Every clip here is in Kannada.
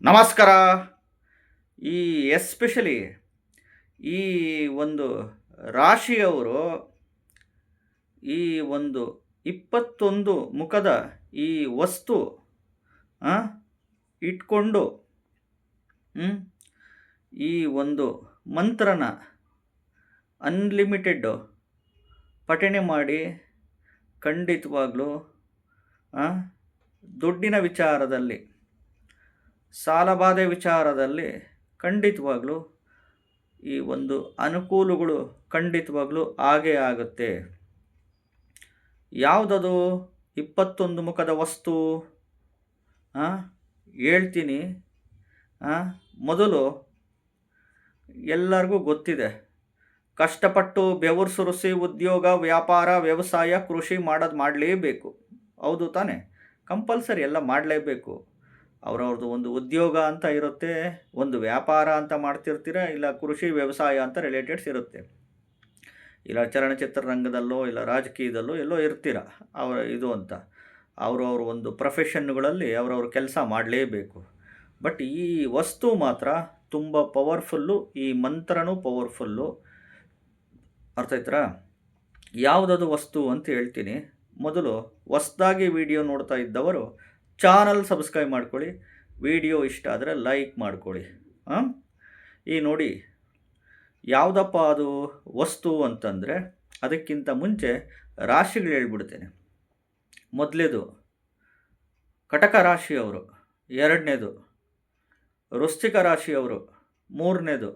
ನಮಸ್ಕಾರ. ಈ ಎಸ್ಪೆಷಲಿ ಈ ಒಂದು ರಾಶಿಯವರು ಈ ಒಂದು 21 ಮುಖದ ಈ ವಸ್ತು ಆ, ಇಟ್ಕೊಂಡು ಹ್ಮ್, ಈ ಒಂದು ಮಂತ್ರನ ಅನ್ಲಿಮಿಟೆಡ್ ಪಠಣೆ ಮಾಡಿ ಖಂಡಿತವಾಗ್ಲೂ ಆ, ದುಡ್ಡಿನ ವಿಚಾರದಲ್ಲಿ, ಸಾಲಬಾಧೆ ವಿಚಾರದಲ್ಲಿ ಖಂಡಿತವಾಗ್ಲೂ ಈ ಒಂದು ಅನುಕೂಲಗಳು ಖಂಡಿತವಾಗ್ಲೂ ಆಗೇ ಆಗುತ್ತೆ. ಯಾವುದದು 21 ಮುಖದ ವಸ್ತು ಹೇಳ್ತೀನಿ. ಮೊದಲು ಎಲ್ಲರಿಗೂ ಗೊತ್ತಿದೆ, ಕಷ್ಟಪಟ್ಟು ಬೆವರು ಸುರಿಸಿ ಉದ್ಯೋಗ, ವ್ಯಾಪಾರ, ವ್ಯವಸಾಯ, ಕೃಷಿ ಮಾಡಲೇಬೇಕು. ಹೌದು ತಾನೇ? ಕಂಪಲ್ಸರಿ ಎಲ್ಲ ಮಾಡಲೇಬೇಕು. ಅವ್ರವ್ರದ್ದು ಒಂದು ಉದ್ಯೋಗ ಅಂತ ಇರುತ್ತೆ, ಒಂದು ವ್ಯಾಪಾರ ಅಂತ ಮಾಡ್ತಿರ್ತೀರ, ಇಲ್ಲ ಕೃಷಿ ವ್ಯವಸಾಯ ಅಂತ ರಿಲೇಟೆಡ್ಸ್ ಇರುತ್ತೆ, ಇಲ್ಲ ಚಲನಚಿತ್ರ ರಂಗದಲ್ಲೋ ಇಲ್ಲ ರಾಜಕೀಯದಲ್ಲೋ ಎಲ್ಲೋ ಇರ್ತೀರ ಅವರ ಇದು ಅಂತ. ಅವರವ್ರ ಒಂದು ಪ್ರೊಫೆಷನ್ಗಳಲ್ಲಿ ಅವರವ್ರ ಕೆಲಸ ಮಾಡಲೇಬೇಕು. ಬಟ್ ಈ ವಸ್ತು ಮಾತ್ರ ತುಂಬ ಪವರ್ಫುಲ್ಲು, ಈ ಮಂತ್ರನೂ ಪವರ್ಫುಲ್ಲು. ಅರ್ಥ ಆಯ್ತಾ? ಯಾವುದದು ವಸ್ತು ಅಂತ ಹೇಳ್ತೀನಿ. ಮೊದಲು ಹೊಸ್ದಾಗಿ ವಿಡಿಯೋ ನೋಡ್ತಾ ಇದ್ದವರು ಚಾನಲ್ ಸಬ್ಸ್ಕ್ರೈಬ್ ಮಾಡ್ಕೊಳ್ಳಿ, ವಿಡಿಯೋ ಇಷ್ಟ ಆದರೆ ಲೈಕ್ ಮಾಡ್ಕೊಳ್ಳಿ. ಈ ನೋಡಿ, ಯಾವುದಪ್ಪ ಅದು ವಸ್ತು ಅಂತಂದರೆ, ಅದಕ್ಕಿಂತ ಮುಂಚೆ ರಾಶಿಗಳು ಹೇಳ್ಬಿಡ್ತೇನೆ. ಮೊದಲೇದು ಕಟಕ ರಾಶಿಯವರು, ಎರಡನೇದು ವೃಶ್ಚಿಕ ರಾಶಿಯವರು, ಮೂರನೇದು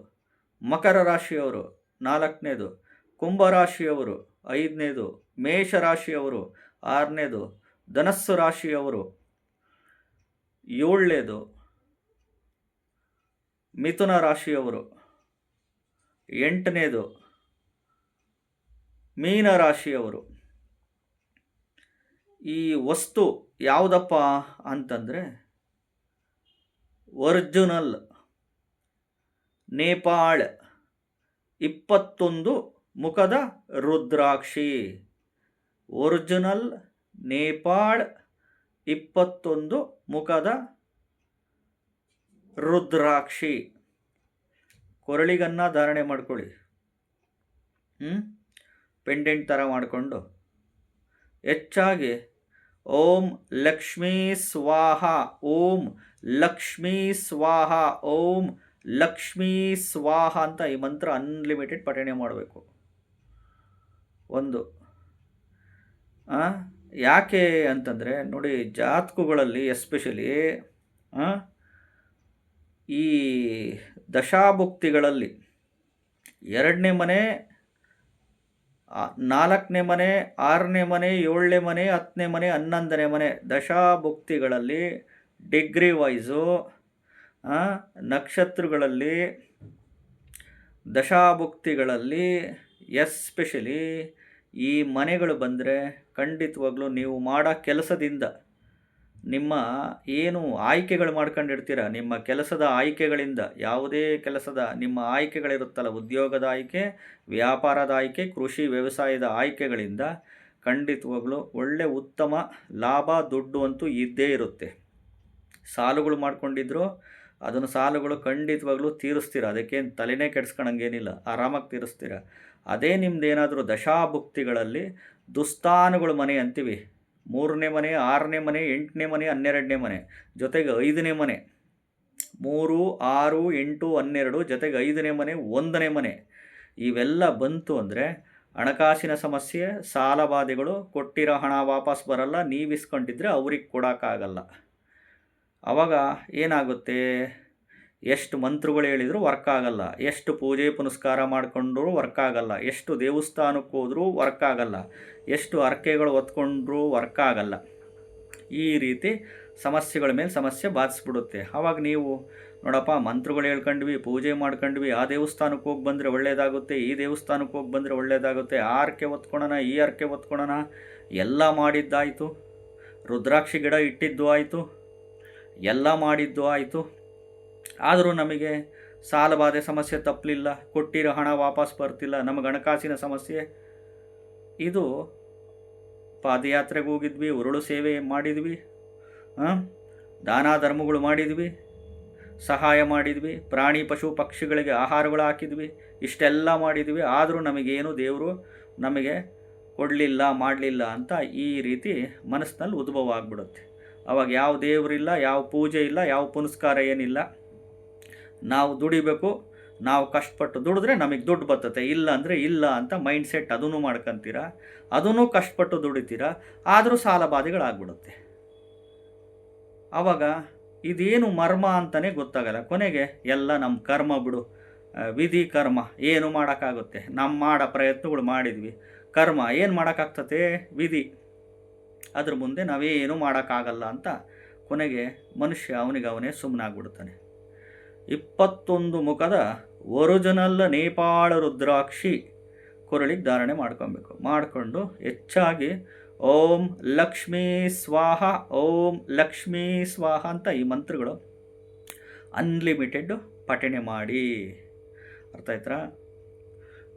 ಮಕರ ರಾಶಿಯವರು, ನಾಲ್ಕನೇದು ಕುಂಭರಾಶಿಯವರು, ಐದನೇದು ಮೇಷರಾಶಿಯವರು, ಆರನೇದು ಧನಸ್ಸು ರಾಶಿಯವರು, ಏಳನೇದು ಮಿಥುನ ರಾಶಿಯವರು, ಎಂಟನೇದು ಮೀನ ರಾಶಿಯವರು. ಈ ವಸ್ತು ಯಾವುದಪ್ಪ ಅಂತಂದರೆ ಒರಿಜಿನಲ್ ನೇಪಾಳ 21 ಮುಖದ ರುದ್ರಾಕ್ಷಿ. ಒರಿಜಿನಲ್ ನೇಪಾಳ 21 ಮುಖದ ರುದ್ರಾಕ್ಷಿ. ಕೊರಳಿಗನ್ನ ಧಾರಣೆ ಮಾಡ್ಕೊಳ್ಳಿ, ಪೆಂಡೆಂಟ್ ಥರ ಮಾಡಿಕೊಂಡು ಹೆಚ್ಚಾಗಿ ಓಂ ಲಕ್ಷ್ಮೀ ಸ್ವಾಹ, ಓಂ ಲಕ್ಷ್ಮೀ ಸ್ವಾಹ, ಓಂ ಲಕ್ಷ್ಮೀ ಸ್ವಾಹ ಅಂತ ಈ ಮಂತ್ರ ಅನ್ಲಿಮಿಟೆಡ್ ಪಠಣೆ ಮಾಡಬೇಕು. ಒಂದು ಯಾಕೆ ಅಂತಂದರೆ ನೋಡಿ, ಜಾತಕಗಳಲ್ಲಿ ಎಸ್ಪೆಷಲಿ ಈ ದಶಾಭುಕ್ತಿಗಳಲ್ಲಿ 2ನೇ ಮನೆ, 4ನೇ ಮನೆ, 6ನೇ ಮನೆ, 7ನೇ ಮನೆ, 10ನೇ ಮನೆ, 11ನೇ ಮನೆ ದಶಾಭುಕ್ತಿಗಳಲ್ಲಿ ಡಿಗ್ರಿ ವೈಸು ನಕ್ಷತ್ರಗಳಲ್ಲಿ ದಶಾಭುಕ್ತಿಗಳಲ್ಲಿ ಎಸ್ಪೆಷಲಿ ಈ ಮನೆಗಳು ಬಂದರೆ ಖಂಡಿತವಾಗ್ಲೂ ನೀವು ಮಾಡೋ ಕೆಲಸದಿಂದ, ನಿಮ್ಮ ಏನು ಆಯ್ಕೆಗಳು ಮಾಡ್ಕೊಂಡಿರ್ತೀರ, ನಿಮ್ಮ ಕೆಲಸದ ಆಯ್ಕೆಗಳಿಂದ, ಯಾವುದೇ ಕೆಲಸದ ನಿಮ್ಮ ಆಯ್ಕೆಗಳಿರುತ್ತಲ್ಲ, ಉದ್ಯೋಗದ ಆಯ್ಕೆ, ವ್ಯಾಪಾರದ ಆಯ್ಕೆ, ಕೃಷಿ ವ್ಯವಸಾಯದ ಆಯ್ಕೆಗಳಿಂದ ಖಂಡಿತವಾಗ್ಲೂ ಒಳ್ಳೆ ಉತ್ತಮ ಲಾಭ, ದುಡ್ಡು ಅಂತೂ ಇದ್ದೇ ಇರುತ್ತೆ. ಸಾಲುಗಳು ಮಾಡ್ಕೊಂಡಿದ್ರು ಅದನ್ನು ಸಾಲುಗಳು ಖಂಡಿತವಾಗ್ಲೂ ತೀರಿಸ್ತೀರ, ಅದಕ್ಕೇನು ತಲೆನೇ ಕೆಡಿಸ್ಕೊಳಂಗೇನಿಲ್ಲ, ಆರಾಮಾಗಿ ತೀರಿಸ್ತೀರ. ಅದೇ ನಿಮ್ಮದೇನಾದರೂ ದಶಾಭುಕ್ತಿಗಳಲ್ಲಿ ದುಸ್ಥಾನಗಳು ಮನೆ ಅಂತೀವಿ, 3ನೇ ಮನೆ, 6ನೇ ಮನೆ, 8ನೇ ಮನೆ, 12ನೇ ಮನೆ, ಜೊತೆಗೆ 5ನೇ ಮನೆ, 3, 6, 8, 12 ಜೊತೆಗೆ 5ನೇ ಮನೆ, 1ನೇ ಮನೆ, ಇವೆಲ್ಲ ಬಂತು ಅಂದರೆ ಹಣಕಾಸಿನ ಸಮಸ್ಯೆ, ಸಾಲಬಾಧೆಗಳು, ಕೊಟ್ಟಿರೋ ಹಣ ವಾಪಸ್ ಬರಲ್ಲ, ನೀವು ಇಸ್ಕೊಂಡಿದ್ರೆ ಅವ್ರಿಗೆ ಕೊಡೋಕ್ಕಾಗಲ್ಲ. ಆವಾಗ ಏನಾಗುತ್ತೆ, ಎಷ್ಟು ಮಂತ್ರಗಳು ಹೇಳಿದರೂ ವರ್ಕ್ ಆಗಲ್ಲ, ಎಷ್ಟು ಪೂಜೆ ಪುನಸ್ಕಾರ ಮಾಡಿಕೊಂಡ್ರೂ ವರ್ಕ್ ಆಗಲ್ಲ, ಎಷ್ಟು ದೇವಸ್ಥಾನಕ್ಕೆ ಹೋದರೂ ವರ್ಕ್ ಆಗಲ್ಲ, ಎಷ್ಟು ಹರಕೆಗಳು ಹೊತ್ಕೊಂಡ್ರೂ ವರ್ಕ್ ಆಗಲ್ಲ. ಈ ರೀತಿ ಸಮಸ್ಯೆಗಳ ಮೇಲೆ ಸಮಸ್ಯೆ ಬಾಧಿಸ್ಬಿಡುತ್ತೆ. ಆವಾಗ ನೀವು ನೋಡಪ್ಪ, ಮಂತ್ರಗಳು ಹೇಳ್ಕೊಂಡ್ವಿ, ಪೂಜೆ ಮಾಡ್ಕೊಂಡ್ವಿ, ಆ ದೇವಸ್ಥಾನಕ್ಕೆ ಹೋಗಿ ಬಂದರೆ ಒಳ್ಳೆಯದಾಗುತ್ತೆ, ಈ ದೇವಸ್ಥಾನಕ್ಕೆ ಹೋಗಿ ಬಂದರೆ ಒಳ್ಳೆಯದಾಗುತ್ತೆ, ಆ ಹರಕೆ ಹೊತ್ಕೊಳೋಣ, ಈ ಹರಕೆ ಹೊತ್ಕೊಳೋಣ, ಎಲ್ಲ ಮಾಡಿದ್ದಾಯಿತು, ರುದ್ರಾಕ್ಷಿ ಗಿಡ ಇಟ್ಟಿದ್ದು ಆಯಿತು, ಎಲ್ಲ ಮಾಡಿದ್ದು ಆಯಿತು. ಆದರೂ ನಮಗೆ ಸಾಲಬಾಧೆ ಸಮಸ್ಯೆ ತಪ್ಪಲಿಲ್ಲ, ಕೊಟ್ಟಿರೋ ಹಣ ವಾಪಸ್ ಬರ್ತಿಲ್ಲ, ನಮಗೆ ಹಣಕಾಸಿನ ಸಮಸ್ಯೆ. ಇದು ಪಾದಯಾತ್ರೆಗೆ ಹೋಗಿದ್ವಿ, ಉರುಳು ಸೇವೆ ಮಾಡಿದ್ವಿ, ದಾನ ಧರ್ಮಗಳು ಮಾಡಿದ್ವಿ, ಸಹಾಯ ಮಾಡಿದ್ವಿ, ಪ್ರಾಣಿ ಪಶು ಪಕ್ಷಿಗಳಿಗೆ ಆಹಾರಗಳು ಹಾಕಿದ್ವಿ, ಇಷ್ಟೆಲ್ಲ ಮಾಡಿದ್ವಿ, ಆದರೂ ನಮಗೇನು ದೇವರು ನಮಗೆ ಕೊಡಲಿಲ್ಲ, ಮಾಡಲಿಲ್ಲ ಅಂತ ಈ ರೀತಿ ಮನಸ್ಸಿನಲ್ಲಿ ಉದ್ಭವ ಆಗಿಬಿಡುತ್ತೆ. ಅವಾಗ ಯಾವ ದೇವರಿಲ್ಲ, ಯಾವ ಪೂಜೆ ಇಲ್ಲ, ಯಾವ ಪುನಸ್ಕಾರ ಏನಿಲ್ಲ. ನಾವು ದುಡಿಬೇಕು, ನಾವು ಕಷ್ಟಪಟ್ಟು ದುಡಿದ್ರೆ ನಮಗೆ ದುಡ್ಡು ಬರ್ತತೆ, ಇಲ್ಲ ಅಂದರೆ ಇಲ್ಲ ಅಂತ ಮೈಂಡ್ ಸೆಟ್ ಅದನ್ನು ಮಾಡ್ಕೊತೀರ, ಅದನ್ನು ಕಷ್ಟಪಟ್ಟು ದುಡಿತೀರ, ಆದರೂ ಸಾಲ ಬಾಧೆಗಳಾಗ್ಬಿಡುತ್ತೆ. ಆವಾಗ ಇದೇನು ಮರ್ಮ ಅಂತಲೇ ಗೊತ್ತಾಗಲ್ಲ. ಕೊನೆಗೆ ಎಲ್ಲ ನಮ್ಮ ಕರ್ಮ ಬಿಡು, ವಿಧಿ ಕರ್ಮ, ಏನು ಮಾಡೋಕ್ಕಾಗುತ್ತೆ, ನಮ್ಮ ಮಾಡೋ ಪ್ರಯತ್ನಗಳು ಮಾಡಿದ್ವಿ, ಕರ್ಮ ಏನು ಮಾಡೋಕ್ಕಾಗ್ತತೆ, ವಿಧಿ, ಅದ್ರ ಮುಂದೆ ನಾವೇನು ಮಾಡೋಕ್ಕಾಗಲ್ಲ ಅಂತ ಕೊನೆಗೆ ಮನುಷ್ಯ ಅವನಿಗವನೇ ಸುಮ್ಮನಾಗ್ಬಿಡ್ತಾನೆ. 21 ಮುಖದ ಒರಿಜಿನಲ್ ನೇಪಾಳ ರುದ್ರಾಕ್ಷಿ ಕೊರಳಿಗೆ ಧಾರಣೆ ಮಾಡ್ಕೊಬೇಕು. ಮಾಡಿಕೊಂಡು ಹೆಚ್ಚಾಗಿ ಓಂ ಲಕ್ಷ್ಮೀ ಸ್ವಾಹ, ಓಂ ಲಕ್ಷ್ಮೀ ಸ್ವಾಹ ಅಂತ ಈ ಮಂತ್ರಗಳು ಅನ್ಲಿಮಿಟೆಡ್ ಪಠಣೆ ಮಾಡಿ. ಅರ್ಥ ಆಯ್ತಾ?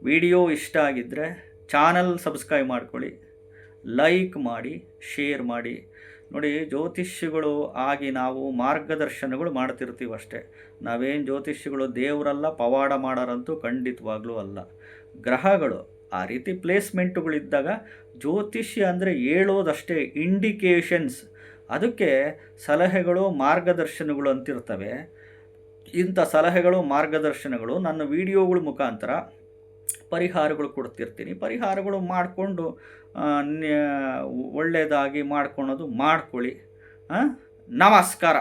ವಿಡಿಯೋ ಇಷ್ಟ ಆಗಿದ್ದರೆ ಚಾನಲ್ ಸಬ್ಸ್ಕ್ರೈಬ್ ಮಾಡ್ಕೊಳ್ಳಿ, ಲೈಕ್ ಮಾಡಿ, ಶೇರ್ ಮಾಡಿ. ನೋಡಿ, ಜ್ಯೋತಿಷ್ಯಗಳು ಆಗಿ ನಾವು ಮಾರ್ಗದರ್ಶನಗಳು ಮಾಡ್ತಿರ್ತೀವಿ ಅಷ್ಟೇ. ನಾವೇನು ಜ್ಯೋತಿಷ್ಯಗಳು ದೇವರಲ್ಲ, ಪವಾಡ ಮಾಡೋರಂತೂ ಖಂಡಿತವಾಗ್ಲೂ ಅಲ್ಲ. ಗ್ರಹಗಳು ಆ ರೀತಿ ಪ್ಲೇಸ್ಮೆಂಟುಗಳಿದ್ದಾಗ ಜ್ಯೋತಿಷ್ಯ ಅಂದರೆ ಹೇಳೋದಷ್ಟೇ, ಇಂಡಿಕೇಶನ್ಸ್, ಅದಕ್ಕೆ ಸಲಹೆಗಳು ಮಾರ್ಗದರ್ಶನಗಳು ಅಂತಿರ್ತವೆ. ಇಂಥ ಸಲಹೆಗಳು ಮಾರ್ಗದರ್ಶನಗಳು ನನ್ನ ವಿಡಿಯೋಗಳ ಮುಖಾಂತರ ಪರಿಹಾರಗಳು ಕೊಡ್ತಿರ್ತೀನಿ. ಪರಿಹಾರಗಳು ಮಾಡಿಕೊಂಡು ಒಳ್ಳೆಯದಾಗಿ ಮಾಡ್ಕೊಳೋದು ಮಾಡ್ಕೊಳ್ಳಿ. ನಮಸ್ಕಾರ.